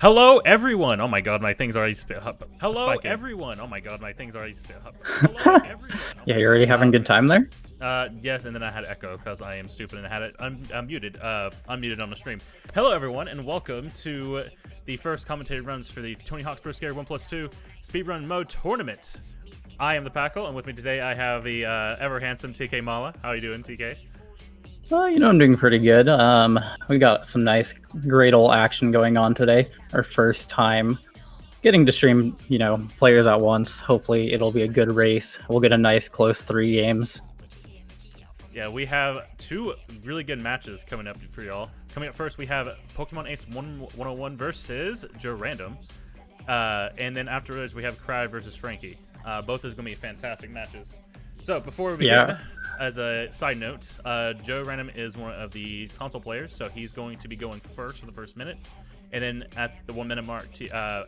Hello, everyone. Oh my god, my thing's already Hello, spiking. everyone. Oh my god, my thing's already Hello, everyone. Yeah, you're already having a good time there? Yes, and then I had echo because I am stupid and had it unmuted on the stream. Hello, everyone, and welcome to the first commentated runs for the Tony Hawk's Pro Skater 1+2 Speedrun Mode Tournament. I am the Packle, and with me today I have the ever handsome TK Mala. How are you doing, TK? Well, I'm doing pretty good. We got some nice, great old action going on today. Our first time getting to stream, players at once. Hopefully it'll be a good race. We'll get a nice close 3 games. Yeah, we have 2 really good matches coming up for y'all. Coming up first, we have Pokemon Ace 101 versus JoeRandom. And then afterwards, we have Crowd versus Frankie. Both is going to be fantastic matches. So before we begin, as a side note, JoeRandom is one of the console players, so he's going to be going first for the first minute. And then at the 1 minute mark,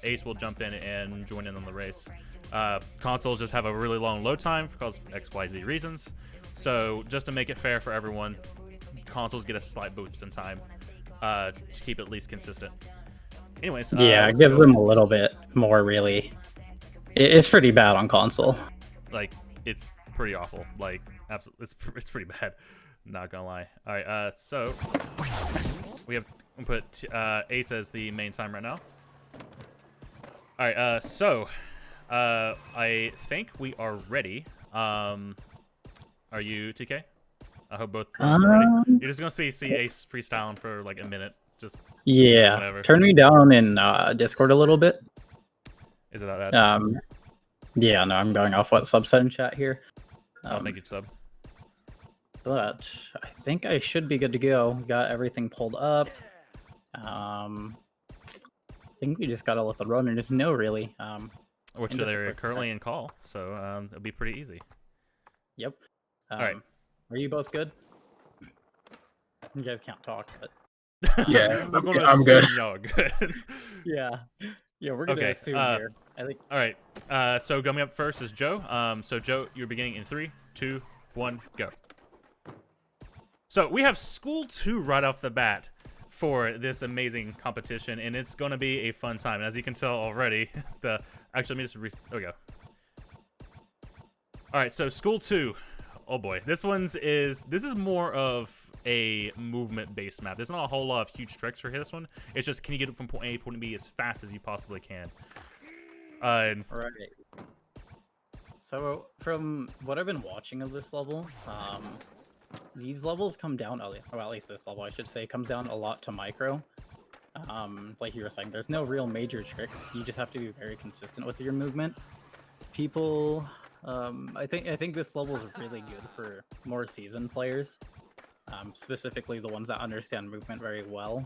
Ace will jump in and join in on the race. Consoles just have a really long load time because XYZ reasons. So just to make it fair for everyone, consoles get a slight boost in time to keep it at least consistent. Anyways, yeah, it gives them a little bit more, really. It's pretty bad on console. Like, it's pretty awful. Like, absolutely, it's pretty bad. Not gonna lie. All right, so we have put Ace as the main time right now. All right, so I think we are ready. Are you, TK? I hope both are ready. You're just gonna see Ace freestyling for like a minute. Just whatever. Turn me down in Discord a little bit. Is it that bad? Yeah, no, I'm going off what subset in chat here. I'll make it sub. But I think I should be good to go. Got everything pulled up. I think we just gotta let the runners know, really. Which they're currently in call, so it'll be pretty easy. Yep. All right. Are you both good? You guys can't talk, but Yeah, I'm good. Y'all good. yeah, we're gonna assume here. I think. All right. So coming up first is Joe. So Joe, you're beginning in 3, 2, 1, go. So we have School 2 right off the bat for this amazing competition, and it's going to be a fun time. And as you can tell already, actually, let me just there we go. All right, so School 2. Oh boy, this is more of a movement-based map. There's not a whole lot of huge tricks for this one. It's just, can you get it from point A to point B as fast as you possibly can? Right. So from what I've been watching of this level, these levels come down, well, at least this level, I should say, comes down a lot to micro. Like you were saying, there's no real major tricks. You just have to be very consistent with your movement. People, I think this level is really good for more seasoned players, specifically the ones that understand movement very well.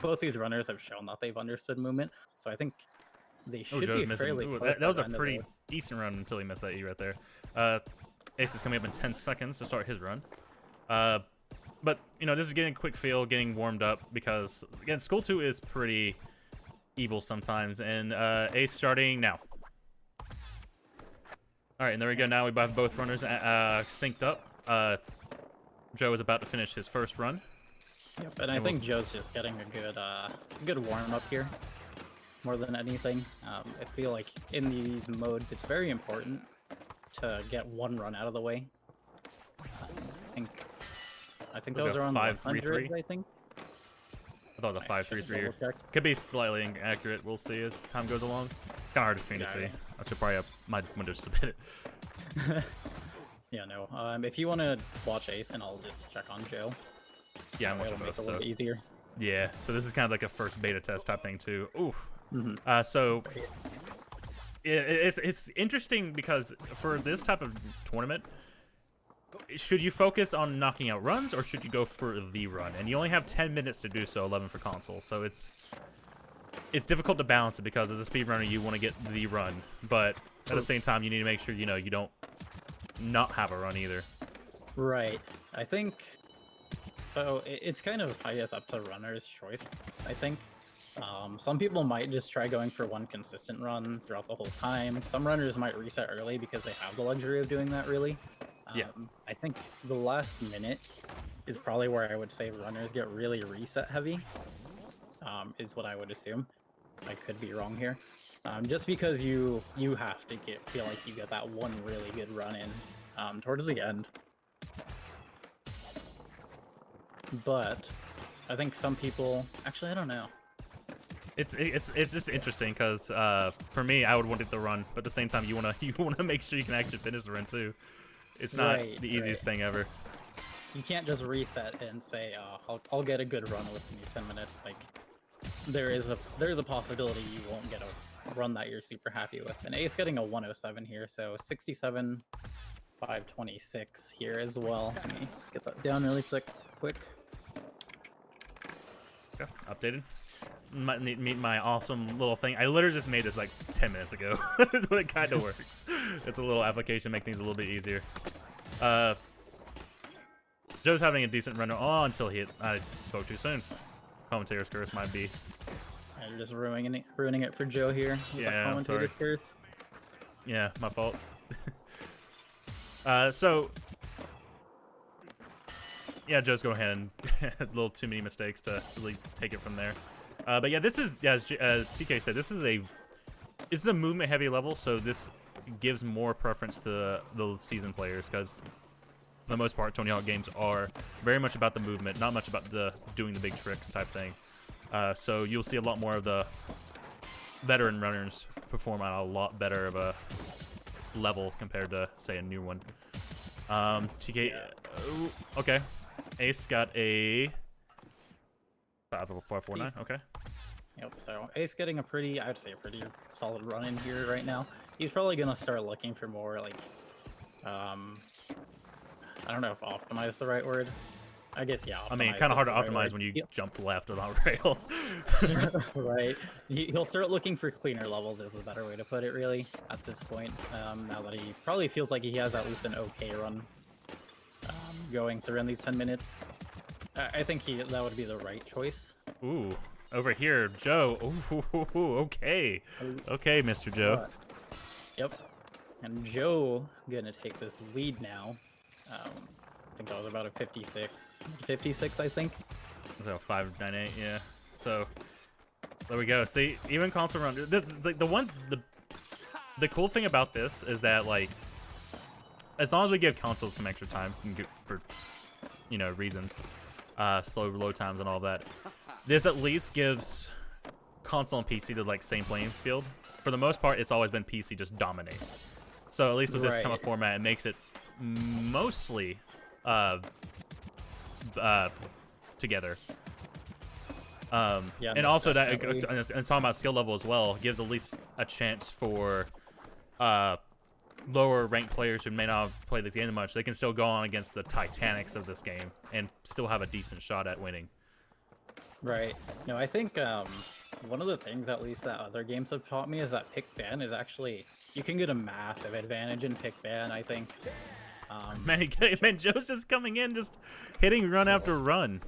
Both these runners have shown that they've understood movement, so I think they should be fairly close. That was a pretty decent run until he missed that E right there. Ace is coming up in 10 seconds to start his run. But, this is getting a quick feel, getting warmed up, because, again, School 2 is pretty evil sometimes, and Ace starting now. All right, and there we go. Now we have both runners synced up. Joe is about to finish his first run. Yep, and I think Joe's just getting a good warm-up here, more than anything. I feel like in these modes, it's very important to get one run out of the way. I think those are on 5-3-3. I think. I thought it was a 5-3-3. Could be slightly inaccurate. We'll see as time goes along. It's kind of hard to screen to see. I should probably up my windows a bit. Yeah, no. If you want to watch Ace, and I'll just check on Joe. Yeah, I'm watching both. Make it a little easier. Yeah. So this is kind of like a first beta test type thing too. Ooh. Mm-hmm. So it's interesting because for this type of tournament, should you focus on knocking out runs or should you go for the run? And you only have 10 minutes to do so, 11 for console. So it's difficult to balance it because as a speedrunner you want to get the run, but at the same time you need to make sure you don't not have a run either. Right. I think so. It's kind of, I guess, up to runner's choice. I think. Some people might just try going for one consistent run throughout the whole time. Some runners might reset early because they have the luxury of doing that, really. Yeah. I think the last minute is probably where I would say runners get really reset heavy. is what I would assume. I could be wrong here. Just because you have to feel like you get that one really good run in towards the end. But I think some people actually I don't know. It's just interesting because for me I would want it to run, but at the same time you wanna make sure you can actually finish the run too. It's not the easiest thing ever. You can't just reset and say, I'll get a good run within these 10 minutes. Like there is a possibility you won't get a run that you're super happy with. And Ace getting a 107 here, so 67, 526 here as well. Let me just get that down really quick. Okay, updated. Meet my awesome little thing. I literally just made this like 10 minutes ago, but it kind of works. It's a little application, make things a little bit easier. Joe's having a decent run until I spoke too soon. Commentator's curse might be. You're just ruining it for Joe here. Yeah, I'm sorry. Curse. Yeah, my fault. So yeah, Joe's go ahead and a little too many mistakes to really take it from there. But yeah, this is as TK said, this is a movement heavy level, so this gives more preference to the seasoned players because for the most part, Tony Hawk games are very much about the movement, not much about the doing the big tricks type thing. So you'll see a lot more of the veteran runners perform on a lot better of a level compared to, say, a new one. TK, okay. Ace got a 5.49. Okay. Yep. So Ace getting I'd say a pretty solid run in here right now. He's probably gonna start looking for more like, I don't know if optimize is the right word. I guess yeah. I mean, kind of hard to optimize when you jump left without rail. Right. He'll start looking for cleaner levels is a better way to put it, really, at this point. Now that he probably feels like he has at least an okay run going through in these 10 minutes. I think that would be the right choice. Ooh, over here, Joe. Ooh, okay. Okay, Mr. Joe. Yep. And Joe gonna take this lead now. I think that was about a 56, I think. So 598, yeah. So there we go. See, even console run. The cool thing about this is that like, as long as we give consoles some extra time for, reasons, slow load times and all that, this at least gives console and PC the like same playing field. For the most part, it's always been PC just dominates. So at least with this kind of format, it makes it mostly together. Yeah, and also that, and talking about skill level as well, gives at least a chance for lower ranked players who may not have played this game much. They can still go on against the Titanics of this game and still have a decent shot at winning. Right. No, I think one of the things, at least, that other games have taught me is that pick ban is actually, you can get a massive advantage in pick ban, I think. Man, Joe's just coming in, just hitting run after run.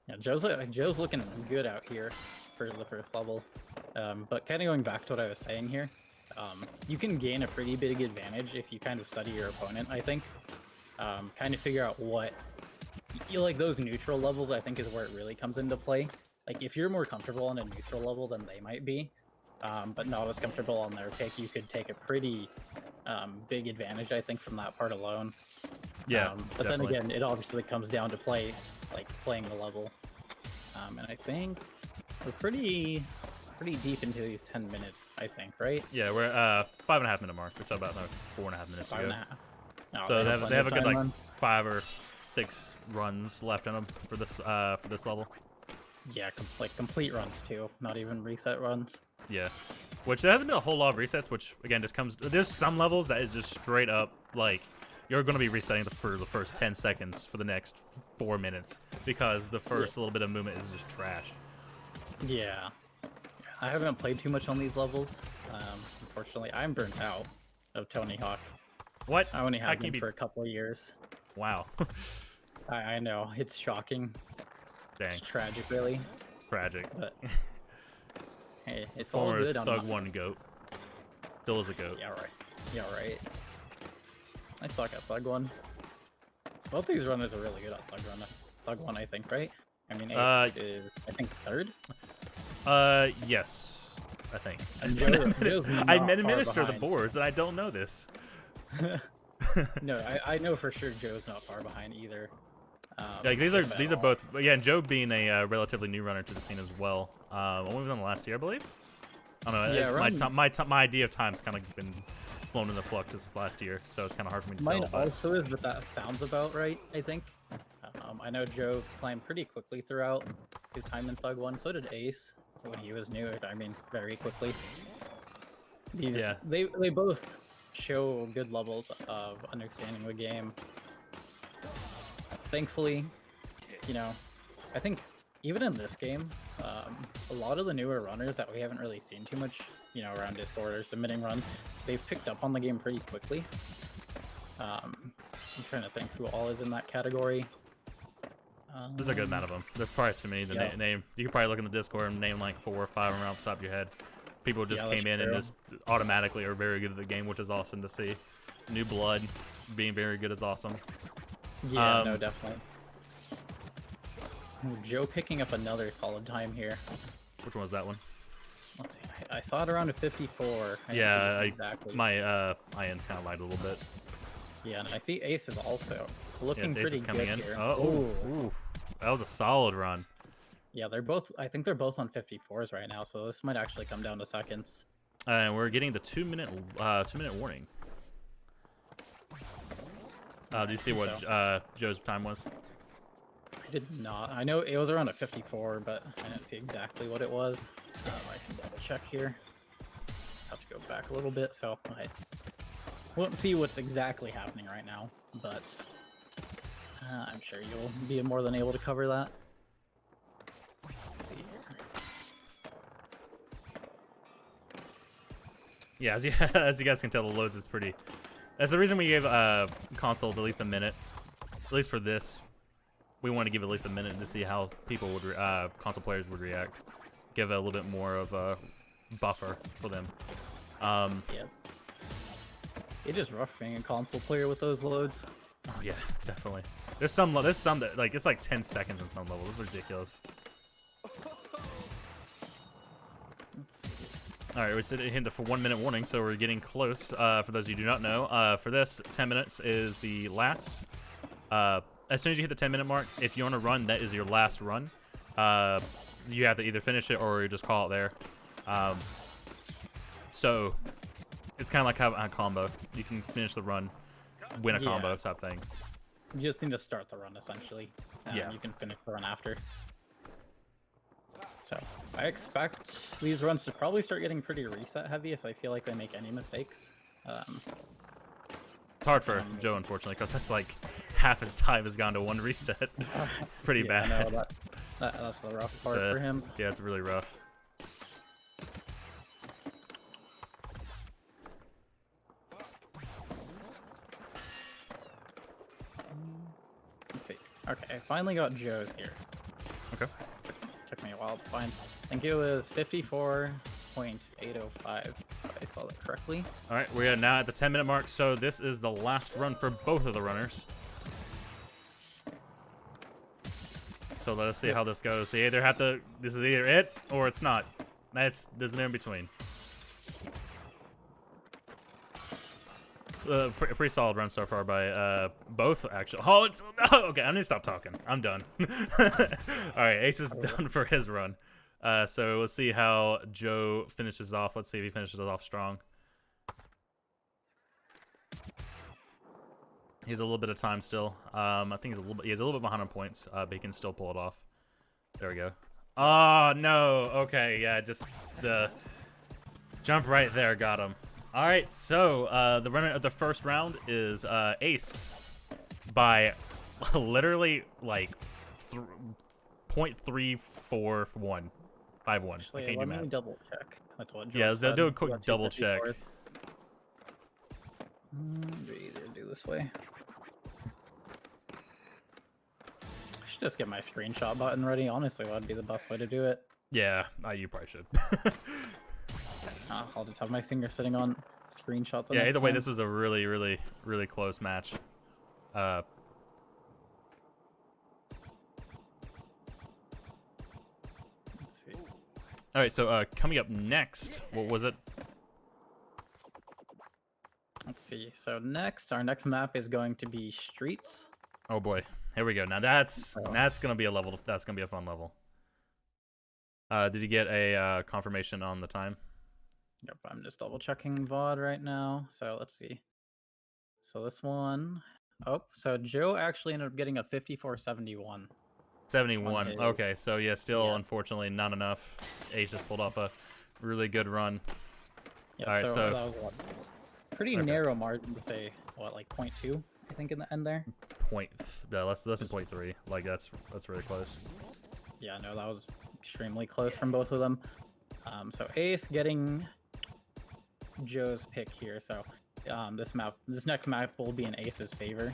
Yeah, Joe's looking good out here for the first level. But kind of going back to what I was saying here, you can gain a pretty big advantage if you kind of study your opponent, I think. Kind of figure out what you like. Those neutral levels, I think, is where it really comes into play. Like, if you're more comfortable on a neutral level than they might be, but not as comfortable on their pick, you could take a pretty big advantage, I think, from that part alone. Yeah, but definitely. Then again, it obviously comes down to playing the level. And I think we're pretty deep into these 10 minutes, I think, right? Yeah, we're 5.5 minute mark. It's about 4.5 minutes to go. No, so they have a good like 5 or 6 runs left in them for this level. Yeah, complete runs too, not even reset runs. Yeah, which there hasn't been a whole lot of resets, which again just comes. There's some levels that is just straight up like you're going to be resetting for the first 10 seconds for the next 4 minutes because the first little bit of movement is just trash. Yeah, I haven't played too much on these levels. Unfortunately, I'm burnt out of Tony Hawk. What? I only had him for a couple of years. Wow. I know, it's shocking. Dang. It's tragic, really. Tragic. But hey, it's Former all good. Thug 1 goat. Still is a goat. Yeah, right. I suck at Thug 1. Both these runners are really good at Thug 1, I think, right? I mean, Ace is, I think, third. Yes, I think. Joe's I not far administer the behind. boards, and I don't know this. No, I know for sure Joe's not far behind either. Like if these at are all. both. Yeah, and Joe being a relatively new runner to the scene as well. Only within the last year, I believe. I don't know. Yeah, my idea of time's kind of been flown in the flux this last year, so it's kind of hard for me to Mine tell. But also is, but that sounds about right, I think. I know Joe climbed pretty quickly throughout his time in Thug 1. So did Ace when he was new. I mean, very quickly. They both show good levels of understanding the game. Thankfully, you know, I think even in this game, a lot of the newer runners that we haven't really seen too much, you know, around Discord or submitting runs, they've picked up on the game pretty quickly. I'm trying to think who all is in that category. there's a good amount of them. There's probably too many to name. You could probably look in the Discord and name like 4 or 5 of them off the top of your head. People just came in and just automatically are very good at the game, which is awesome to see. New blood being very good is awesome. Yeah, no, definitely. Ooh, Joe picking up another solid time here. Which one was that one? Let's see. I saw it around a 54. Yeah, exactly. My IN kind of lied a little bit. Yeah, and I see Ace is also looking Ace pretty is coming good in. here. Oh, ooh, that was a solid run. Yeah, they're both. I think they're both on 54s right now, so this might actually come down to seconds. And we're getting the 2-minute warning. Do you see what Joe's time was? I did not. I know it was around a 54, but I didn't see exactly what it was. I can double check here. Just have to go back a little bit, so I won't see what's exactly happening right now, but I'm sure you'll be more than able to cover that. Let's see here. Yeah, as you guys can tell, the loads is pretty. That's the reason we gave consoles at least a minute, at least for this. We want to give at least a minute to see how people would, console players would react. Give it a little bit more of a buffer for them. Yep. It is rough being a console player with those loads. Oh yeah, definitely. There's some that like it's like 10 seconds in some levels. It's ridiculous. Let's see. All right, we're sitting into for 1 minute warning, so we're getting close. For those of you who do not know, for this 10 minutes is the last. As soon as you hit the 10-minute mark, if you want to run, that is your last run. You have to either finish it or you just call it there. So it's kind of like a combo. You can finish the run, win a combo type thing. You just need to start the run, essentially. Yeah. You can finish the run after. So I expect these runs to probably start getting pretty reset heavy if I feel like they make any mistakes. It's hard for Joe, unfortunately, because that's like half his time has gone to one reset. It's pretty bad. I know, that's the rough part for him. Yeah, it's really rough. Let's see. Okay, I finally got Joe's here. Okay. Took me a while to find. I think it was 54.805, if I saw that correctly. All right, we are now at the 10-minute mark, so this is the last run for both of the runners. So let us see how this goes. They either have to. This is either it or it's not. There's no in between. Pretty solid run so far by both, actually. Oh, it's no. Okay, I need to stop talking. I'm done. All right, Ace is done for his run. So let's see how Joe finishes off. Let's see if he finishes it off strong. He has a little bit of time still. I think he's a little bit behind on points, but he can still pull it off. There we go. Oh no. Okay, yeah, just the jump right there got him. All right, so the winner of the first round is Ace by literally like 0.34151. Actually, I can't do let math. me double check. That's what Joe Yeah, said. do a quick double check. Do either do this way. I should just get my screenshot button ready. Honestly, that'd be the best way to do it. Yeah, you probably should. I'll just have my finger sitting on screenshot. Yeah, either way, this was a really, really, really close match. All right, so coming up next, what was it? Let's see. So next, our next map is going to be Streets. Oh boy, here we go. Now that's Oh. gonna be a level. That's gonna be a fun level. Did you get a confirmation on the time? Yep, I'm just double checking VOD right now. So let's see. So this one, oh, so Joe actually ended up getting a 54.71. 71. is- Okay, so yeah, still yeah. unfortunately not enough. Ace just pulled off a really good run. Yep, All right, so- that was what? Pretty Okay. narrow margin to say, what, like 0.2, I think, in the end there? Less than 0.3. Like that's really close. Yeah, no, that was extremely close from both of them. So Ace getting Joe's pick here. So this next map will be in Ace's favor.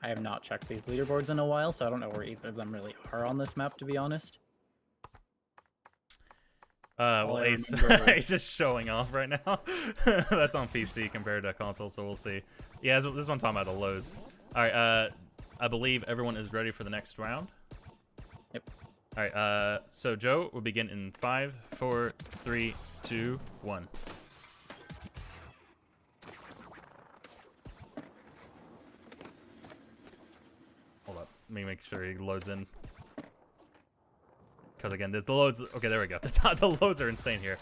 I have not checked these leaderboards in a while, so I don't know where either of them really are on this map, to be honest. Well, I Ace, remember- Ace is showing off right now. That's on PC compared to console, so we'll see. Yeah, this is what I'm talking about, the loads. All right, I believe everyone is ready for the next round. Yep. All right, so Joe will begin in 5, 4, 3, 2, 1. Hold up, let me make sure he loads in. Because again, the loads. Okay, there we go. The loads are insane here.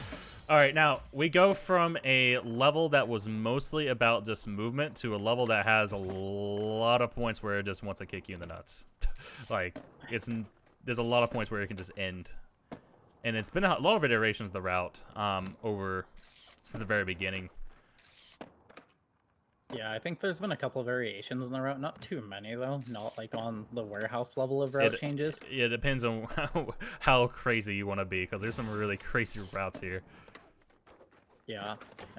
All right, now we go from a level that was mostly about just movement to a level that has a lot of points where it just wants to kick you in the nuts. Like there's a lot of points where it can just end, and it's been a lot of iterations of the route over since the very beginning. Yeah, I think there's been a couple of variations in the route. Not too many, though. Not like on the warehouse level of route changes. It depends on how crazy you want to be, because there's some really crazy routes here. Yeah,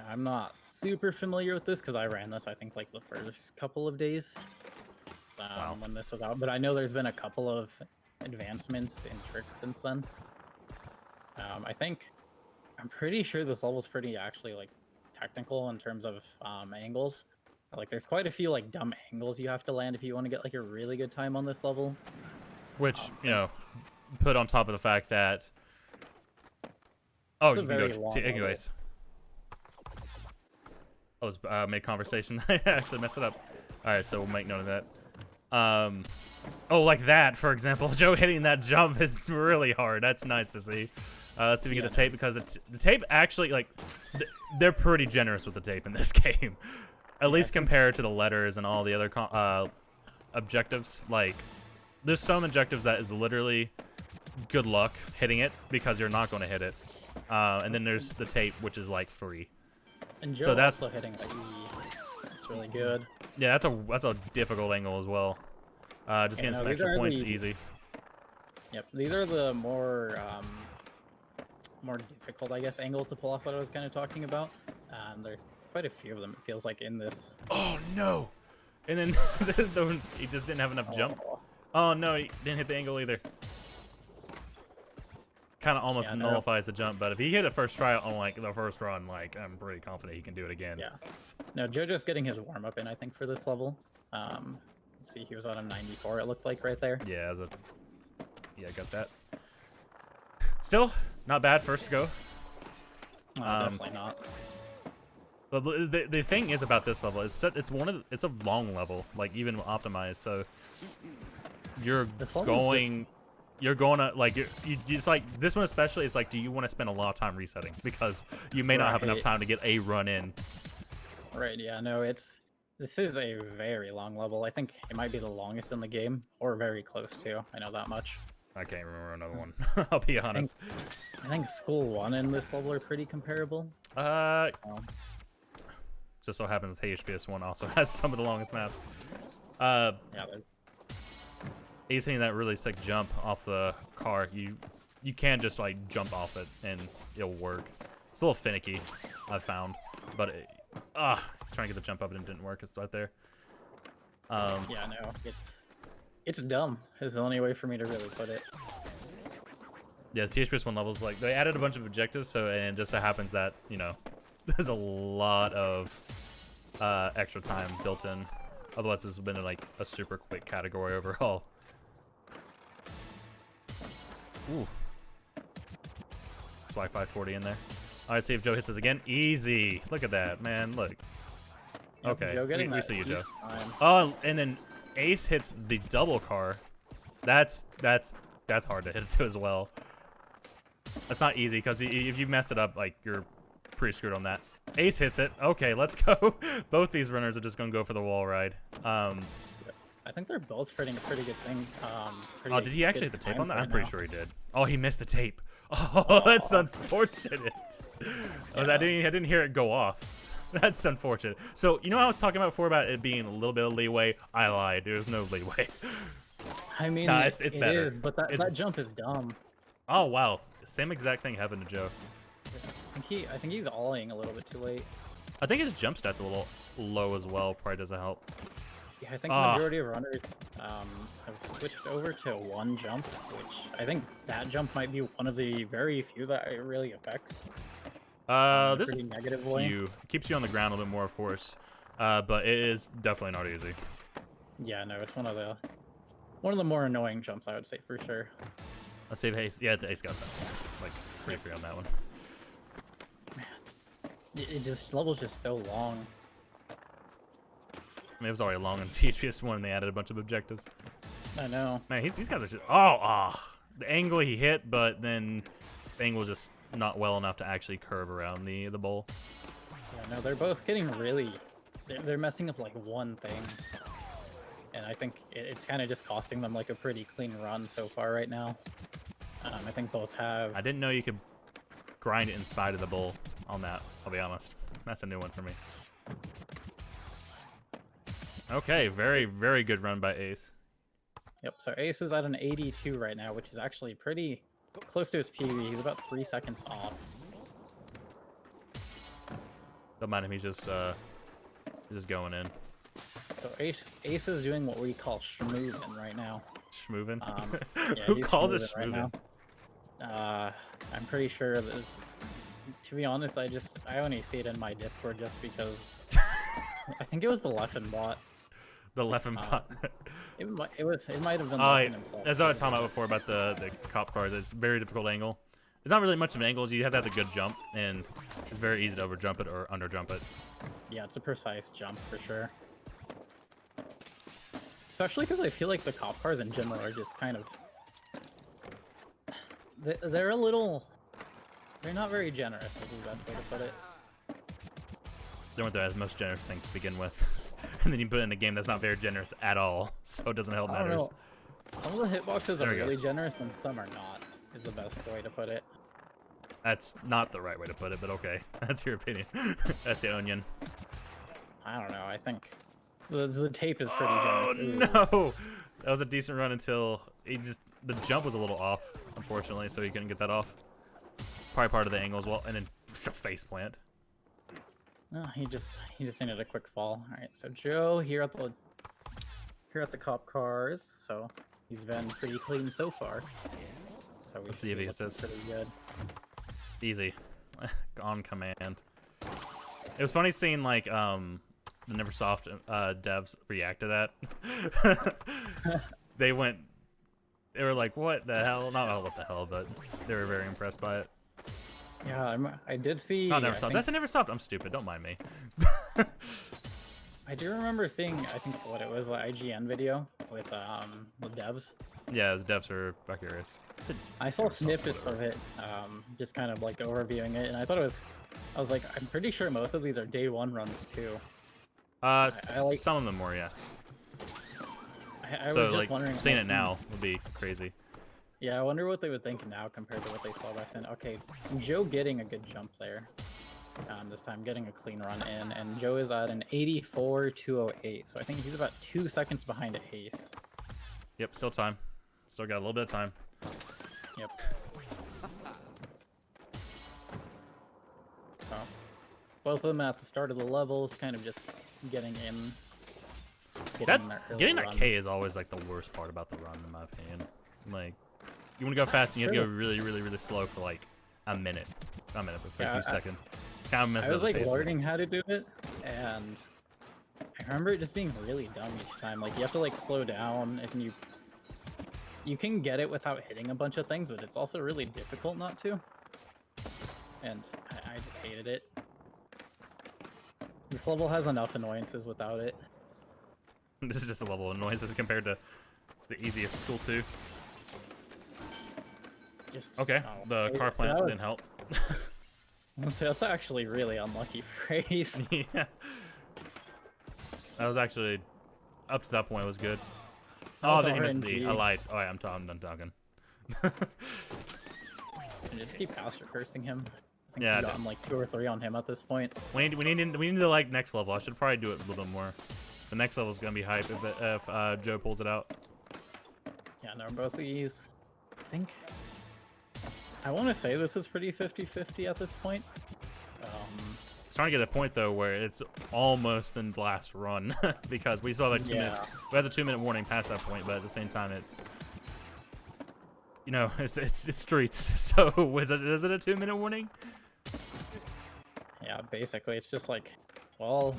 I'm not super familiar with this because I ran this, I think, like the first couple of days Wow. when this was out. But I know there's been a couple of advancements in tricks since then. I'm pretty sure this level's pretty actually like technical in terms of angles. Like there's quite a few like dumb angles you have to land if you want to get like a really good time on this level. Which, you know, put on top of the fact that... Oh, It's a you can very go... long Anyways. I was mid-conversation. I actually messed it up. Alright, so we'll make note of that. Oh, like that, for example. Joe hitting that jump is really hard. That's nice to see. Let's see if we get the tape, because the tape actually, like, they're pretty generous with the tape in this game. At least compared to the letters and all the other objectives. Like, there's some objectives that is literally good luck hitting it because you're not going to hit it. And then there's the tape, which is, like, free. And Joe So that's also hitting the E. It's really good. Yeah, that's a difficult angle as well. Just getting some extra points easy. Yep, these are the more difficult, I guess, angles to pull off that I was kind of talking about. There's quite a few of them, it feels like, in this. Oh no! And then he just didn't have enough jump. Oh no, he didn't hit the angle either. Kind of almost nullifies the jump, but if he hit it first try on like the first run, like I'm pretty confident he can do it again. Yeah. No, JoJo's getting his warm up in, I think, for this level. Let's see, he was on a 94. It looked like right there. Yeah, I got that. Still not bad first go. Definitely not. But the thing is about this level is it's a long level, like even optimized. So you're going to like it's like this one especially. It's like, do you want to spend a lot of time resetting because you may not have enough time to get a run in. Right. Yeah. No. This is a very long level. I think it might be the longest in the game, or very close to. I know that much. I can't remember another one. I'll be honest. I think School 1 and this level are pretty comparable. Just so happens THPS 1 also has some of the longest maps. Yeah. He's hitting that really sick jump off the car. You can just like jump off it and it'll work. It's a little finicky, I've found, but trying to get the jump up and it didn't work. It's right there. Yeah, no, it's dumb. Is the only way for me to really put it. Yeah, THPS 1 levels, like they added a bunch of objectives, so and it just so happens that there's a lot of extra time built in. Otherwise, this has been like a super quick category overall. Ooh. XY 540 in there. All right, see if Joe hits us again. Easy. Look at that, man. Look. Yep, Okay, Joe getting we that see you, Joe. each time. Oh, and then Ace hits the double car. That's hard to hit too as well. That's not easy because if you mess it up, like you're pretty screwed on that. Ace hits it. Okay, let's go. Both these runners are just gonna go for the wall ride. I think they're both creating a pretty good thing. Oh, did he actually hit the tape on that? Right I'm pretty now. sure he did. Oh, he missed the tape. Oh, that's unfortunate. I didn't hear it go off. That's unfortunate. So, you know I was talking about before about it being a little bit of leeway? I lied. There's no leeway. I mean, Nah, it's it better. is, but that jump is dumb. Oh, wow. Same exact thing happened to Joe. I think he's alling a little bit too late. I think his jump stat's a little low as well. Probably doesn't help. Yeah, I think the majority of runners have switched over to one jump, which I think that jump might be one of the very few that it really affects. There's pretty a negative way. few. It keeps you on the ground a little bit more, of course. But it is definitely not easy. Yeah, no, it's one of the more annoying jumps, I would say, for sure. Let's see if Ace. Yeah, the Ace got that. Like, pretty free on that one. Level's just so long. I mean, it was already long in THPS 1 and they added a bunch of objectives. I know. Man, these guys are just... Oh, the angle he hit, but then the angle was just not well enough to actually curve around the bowl. Yeah, no, they're both getting really... They're messing up, like, one thing. And I think it's kind of just costing them, like, a pretty clean run so far right now. I think both have... I didn't know you could grind it inside of the bowl on that, I'll be honest. That's a new one for me. Okay, very, very good run by Ace. Yep, so Ace is at an 82 right now, which is actually pretty close to his PB. He's about 3 seconds off. Don't mind him, he's just going in. So Ace is doing what we call schmoovin' right now. Schmoovin'? Yeah, Who he's calls it schmoovin' right schmoovin'? I'm pretty sure that, to be honest, I only see it in my Discord just because I think it was the Leffen bot. The Leffen bot. It might have been Oh, Leffen himself. that's what I was talking about before about the cop cars. It's a very difficult angle. It's not really much of an angle. You have to have a good jump, and it's very easy to overjump it or underjump it. Yeah, it's a precise jump for sure. Especially because I feel like the cop cars in general are just kind of... They're a little... They're not very generous, is the best way to put it. They weren't the most generous thing to begin with. And then you put it in a game that's not very generous at all, so it doesn't help I don't matters. know. Some of the hitboxes There are he really goes. generous and some are not, is the best way to put it. That's not the right way to put it, but okay. That's your opinion. That's your onion. I don't know, I think the tape is pretty Oh, generous. no! That was a decent run until the jump was a little off, unfortunately, so he couldn't get that off. Probably part of the angle as well, and then it's a face plant. No, he just needed a quick fall. All right, so Joe here at the cop cars. So he's been pretty clean so far. So Let's see if he hits this. Pretty good. Easy. On command. It was funny seeing like the Neversoft devs react to that. They were like, what the hell? Not what the hell, but they were very impressed by it. Yeah, I did see. Not Neversoft. That's a Neversoft. I'm stupid. Don't mind me. I do remember seeing. I think what it was, like IGN video with devs. Yeah, his devs are curious. I saw snippets of it, just kind of like overviewing it, and I thought it was. I was like, I'm pretty sure most of these are day one runs too. I like- some of them were, yes. I So was just like wondering. seeing like, it now would be crazy. Yeah, I wonder what they would think now compared to what they saw back then. Okay, Joe getting a good jump there. This time getting a clean run in, and Joe is at an 84.208, so I think he's about 2 seconds behind Ace. Yep, still time. Still got a little bit of time. Yep. So, both of them at the start of the levels, kind of just getting in. Getting Getting that K is always like the worst part about the run, in my opinion. Like, you want to go fast and you have to go really, really, really slow for like a minute. Not a minute, but for a few seconds. Kind of messes I was up the like pace. learning how to do it, and I remember it just being really dumb each time. Like you have to like slow down, and you can get it without hitting a bunch of things, but it's also really difficult not to. and I just hated it. This level has enough annoyances without it. This is just a level of noises compared to the easiest School 2. Just Okay, oh, the car plant that didn't help. that's actually really unlucky phrase. Yeah. That was actually, up to that point, it was good. That Oh, was then you missed the. RNG. I lied. Oh, yeah, I'm done talking. And just keep pastor cursing him. I think Yeah, I've gotten like 2 or 3 on him at this point. We need to like next level. I should probably do it a little bit more. The next level is gonna be hype if Joe pulls it out. Yeah, Narbosies. I think. I want to say this is pretty 50-50 at this point. It's starting to get a point though where it's almost in the last run because we saw like 2 minutes. We had the 2-minute warning past that point, but at the same time, it's it's streets. So is it a 2-minute warning? Yeah, basically, it's just like, well,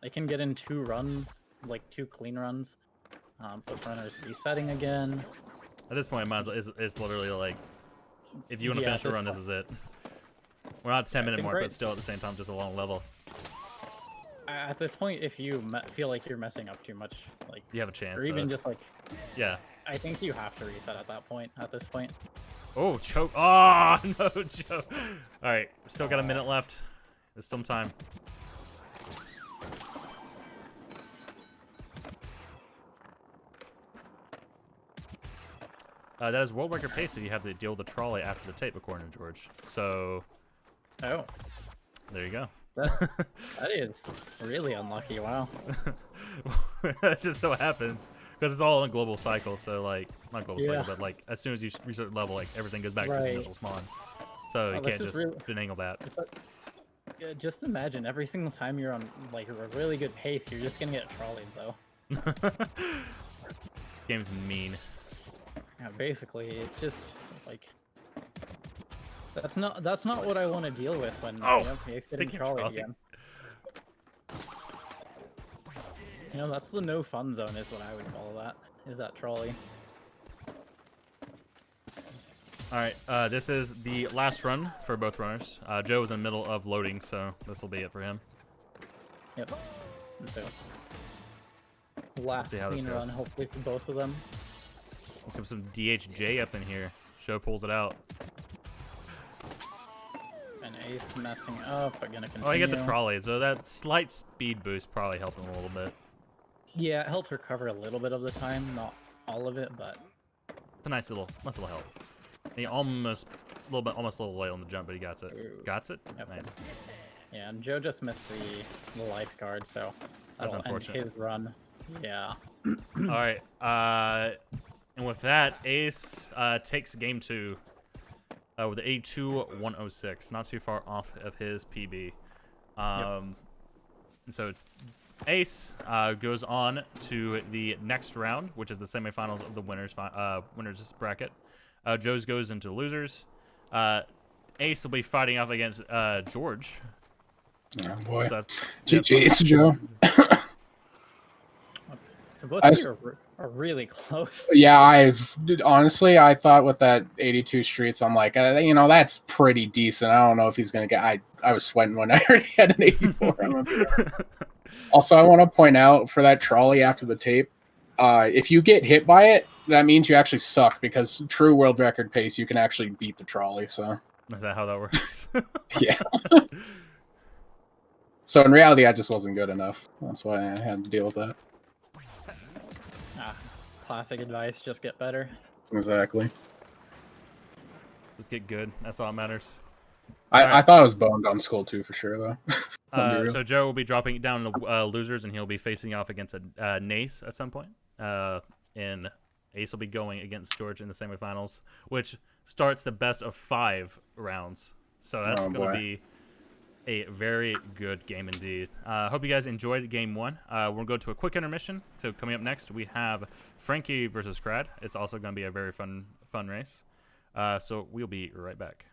they can get in 2 runs, like 2 clean runs. Plus runners resetting again. At this point, it might as well, it's literally like, if you want to finish a run, this is it. We're not 10-minute mark, but still at the same time, just a long level. At this point, if you feel like you're messing up too much, like You have a chance. or even just like, yeah. I think you have to reset at that point. At this point. Oh, choke. Oh, no, Joe. All right, still got a minute left. There's some time. That is world record pace if you have to deal with the trolley after the tape, according to George. So, Oh, there you go. that is really unlucky. Wow. That's just so happens because it's all in a global cycle. So like not global cycle, Yeah. but like as soon as you reach level, like everything goes back to the Right. initial spawn. So you Oh, can't that's just really- finagle that. Yeah, just imagine every single time you're on like a really good pace, you're just gonna get trolleyed though. Game's mean. Yeah, basically, it's just like that's not what I want to deal with when Oh, pace getting speaking of trolleyed trolley. again. That's the no fun zone is what I would call that. Is that trolley? All right, this is the last run for both runners. Joe was in the middle of loading, so this will be it for him. Yep. So last see how this clean goes. run, hopefully for both of them. Let's get some DHJ up in here. Joe pulls it out. And Ace messing up, but gonna continue. Oh, you get the trolley, so that slight speed boost probably helped him a little bit. Yeah, it helped recover a little bit of the time, not all of it, but It's a nice little help. He almost a little late on the jump, but he got it. Ooh. Got it? Yep. Nice. yeah. And Joe just missed the lifeguard, so That's that'll end unfortunate. his run. Yeah. All right. And with that, Ace takes game 2 with 82-106. Not too far off of his PB. And so Ace goes on to the next round, which is the semifinals of the winners bracket. Joe's goes into losers. Ace will be fighting off against George. Oh boy. So GG's, Joe. So both of you are really close. Yeah, honestly, I thought with that 82 streets, I'm like, that's pretty decent. I don't know if he's gonna get. I was sweating when I already had an 84. Also, I want to point out for that trolley after the tape, if you get hit by it, that means you actually suck because true world record pace, you can actually beat the trolley. So Is that how that works? yeah. So in reality, I just wasn't good enough. That's why I had to deal with that. Classic advice, just get better. Exactly. Just get good. That's all that matters. I thought I was boned on Skull 2 for sure, though. So Joe will be dropping down to losers, and he'll be facing off against a Nace at some point. And Ace will be going against George in the semifinals, which starts the best of 5 rounds. So that's going to be a very good game indeed. Hope you guys enjoyed game 1. We're going to go to a quick intermission. So coming up next, we have Frankie versus Crad. It's also going to be a very fun race. So we'll be right back.